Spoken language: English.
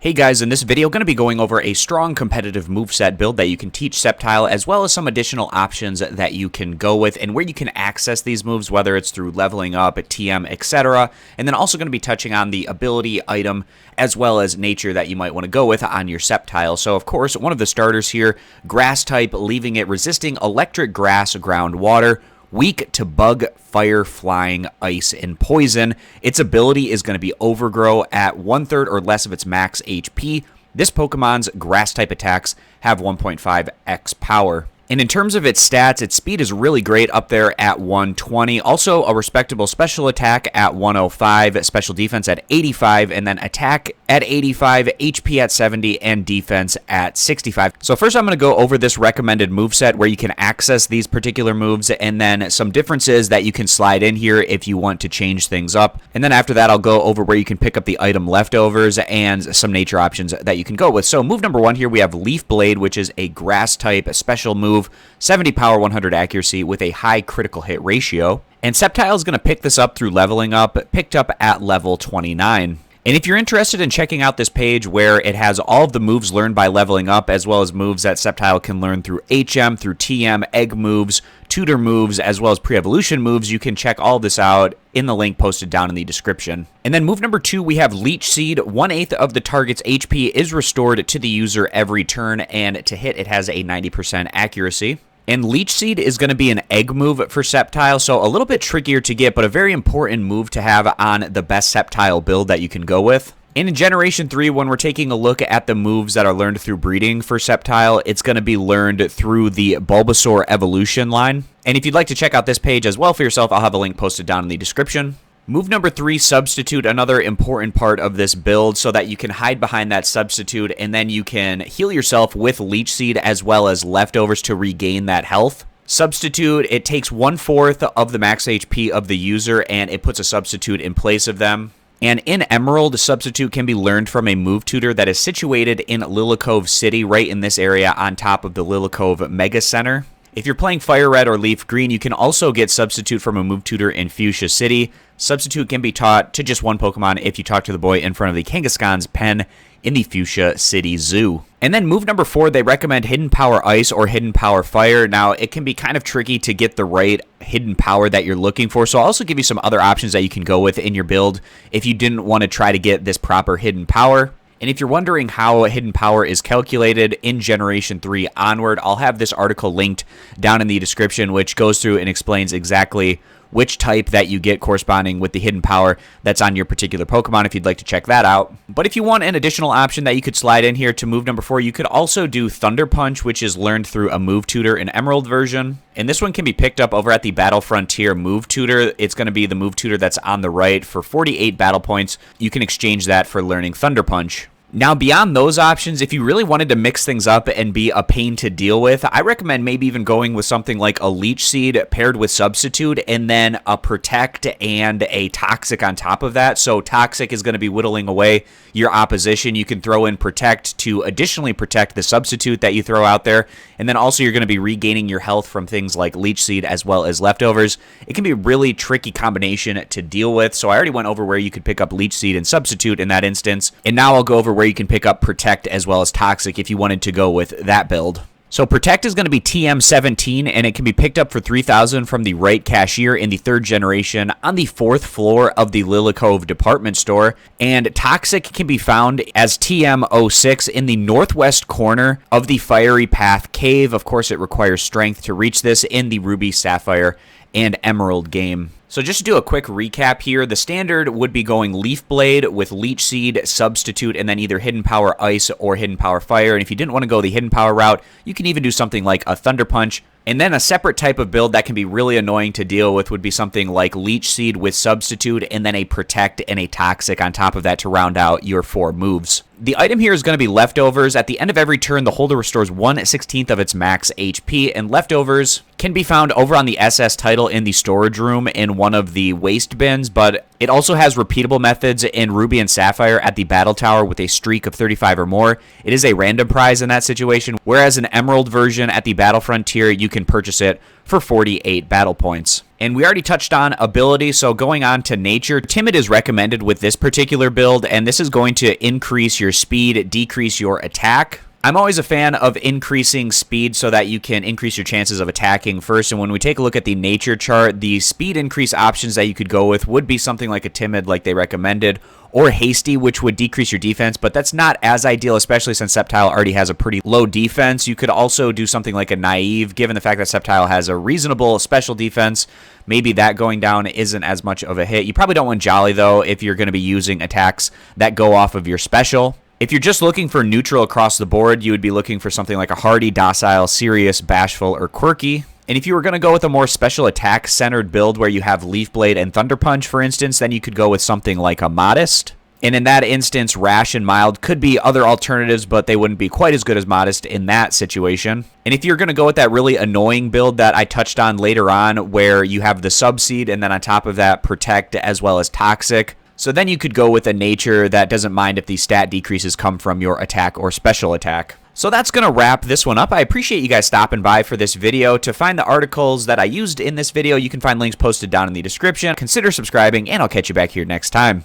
Hey guys, in this video, I'm going to be going over a strong competitive moveset build that you can teach Sceptile, as well as some additional options that you can go with and where you can access these moves, whether it's through leveling up, TM, etc. And then also going to be touching on the ability, item, as well as nature that you might want to go with on your Sceptile. So of course, one of the starters here, grass type, leaving it resisting electric, grass, ground, water. Weak to bug, fire, flying, ice, and poison. Its ability is going to be Overgrow at 1/3 or less of its max HP. This Pokemon's grass-type attacks have 1.5x power. And in terms of its stats, its speed is really great up there at 120. Also a respectable special attack at 105, special defense at 85, and then attack at 85, HP at 70, and defense at 65. So first I'm going to go over this recommended moveset where you can access these particular moves, and then some differences that you can slide in here if you want to change things up. And then after that, I'll go over where you can pick up the item leftovers and some nature options that you can go with. So move number one here, we have Leaf Blade, which is a grass type special move. 70 power, 100 accuracy with a high critical hit ratio. And Sceptile is going to pick this up through leveling up, picked up at level 29. And if you're interested in checking out this page where it has all of the moves learned by leveling up, as well as moves that Sceptile can learn through HM, through TM, egg moves, tutor moves, as well as pre-evolution moves, you can check all this out in the link posted down in the description. And then move number two, we have Leech Seed. 1/8 of the target's HP is restored to the user every turn, and to hit, it has a 90% accuracy. And Leech Seed is going to be an egg move for Sceptile, so a little bit trickier to get, but a very important move to have on the best Sceptile build that you can go with. And in Generation 3, when we're taking a look at the moves that are learned through breeding for Sceptile, it's going to be learned through the Bulbasaur evolution line. And if you'd like to check out this page as well for yourself, I'll have a link posted down in the description. Move number three, Substitute, another important part of this build so that you can hide behind that Substitute and then you can heal yourself with Leech Seed as well as leftovers to regain that health. Substitute, it takes 1/4 of the max HP of the user and it puts a Substitute in place of them. And in Emerald, Substitute can be learned from a move tutor that is situated in Lilycove City, right in this area on top of the Lilycove Mega Center. If you're playing Fire Red or Leaf Green, you can also get Substitute from a move tutor in Fuchsia City. Substitute can be taught to just one Pokemon if you talk to the boy in front of the Kangaskhan's pen in the Fuchsia City Zoo. And then move number four, they recommend Hidden Power Ice or Hidden Power Fire. Now, it can be kind of tricky to get the right hidden power that you're looking for, so I'll also give you some other options that you can go with in your build if you didn't want to try to get this proper hidden power. And if you're wondering how hidden power is calculated in Generation 3 onward, I'll have this article linked down in the description, which goes through and explains exactly which type that you get corresponding with the hidden power that's on your particular Pokemon if you'd like to check that out. But if you want an additional option that you could slide in here to move number four, you could also do Thunder Punch, which is learned through a move tutor in Emerald version. And this one can be picked up over at the Battle Frontier move tutor. It's going to be the move tutor that's on the right for 48 battle points. You can exchange that for learning Thunder Punch. Now, beyond those options, if you really wanted to mix things up and be a pain to deal with, I recommend maybe even going with something like a Leech Seed paired with Substitute and then a Protect and a Toxic on top of that. So Toxic is going to be whittling away your opposition. You can throw in Protect to additionally protect the Substitute that you throw out there. And then also you're going to be regaining your health from things like Leech Seed as well as leftovers. It can be a really tricky combination to deal with. So I already went over where you could pick up Leech Seed and Substitute in that instance. And now I'll go over where you can pick up Protect as well as Toxic if you wanted to go with that build. So Protect is going to be TM17, and it can be picked up for 3,000 from the right cashier in the 3rd generation on the 4th floor of the Lilycove department store. And Toxic can be found as TM06 in the northwest corner of the Fiery Path Cave. Of course, it requires strength to reach this in the Ruby, Sapphire, and Emerald game. So just to do a quick recap here, the standard would be going Leaf Blade with Leech Seed, Substitute, and then either Hidden Power Ice or Hidden Power Fire. And if you didn't want to go the Hidden Power route, you can even do something like a Thunder Punch. And then a separate type of build that can be really annoying to deal with would be something like Leech Seed with Substitute and then a Protect and a Toxic on top of that to round out your 4 moves. The item here is going to be Leftovers. At the end of every turn, the holder restores 1/16 of its max HP, and Leftovers can be found over on the SS title in the storage room in one of the waste bins, but it also has repeatable methods in Ruby and Sapphire at the Battle Tower with a streak of 35 or more. It is a random prize in that situation, whereas an Emerald version at the Battle Frontier, you can purchase it for 48 battle points. And we already touched on ability, so going on to nature, timid is recommended with this particular build, and this is going to increase your speed, decrease your attack. I'm always a fan of increasing speed so that you can increase your chances of attacking first. And when we take a look at the nature chart, the speed increase options that you could go with would be something like a timid, like they recommended, or hasty, which would decrease your defense, but that's not as ideal, especially since Sceptile already has a pretty low defense. You could also do something like a naive, given the fact that Sceptile has a reasonable special defense. Maybe that going down isn't as much of a hit. You probably don't want Jolly, though, if you're going to be using attacks that go off of your special. If you're just looking for neutral across the board, you would be looking for something like a hardy, docile, serious, bashful, or quirky. And if you were going to go with a more special attack-centered build where you have Leaf Blade and Thunder Punch, for instance, then you could go with something like a Modest. And in that instance, Rash and Mild could be other alternatives, but they wouldn't be quite as good as Modest in that situation. And if you're going to go with that really annoying build that I touched on later on, where you have the Subseed and then on top of that, Protect as well as Toxic, so then you could go with a nature that doesn't mind if the stat decreases come from your attack or special attack. So that's going to wrap this one up. I appreciate you guys stopping by for this video. To find the articles that I used in this video, you can find links posted down in the description. Consider subscribing, and I'll catch you back here next time.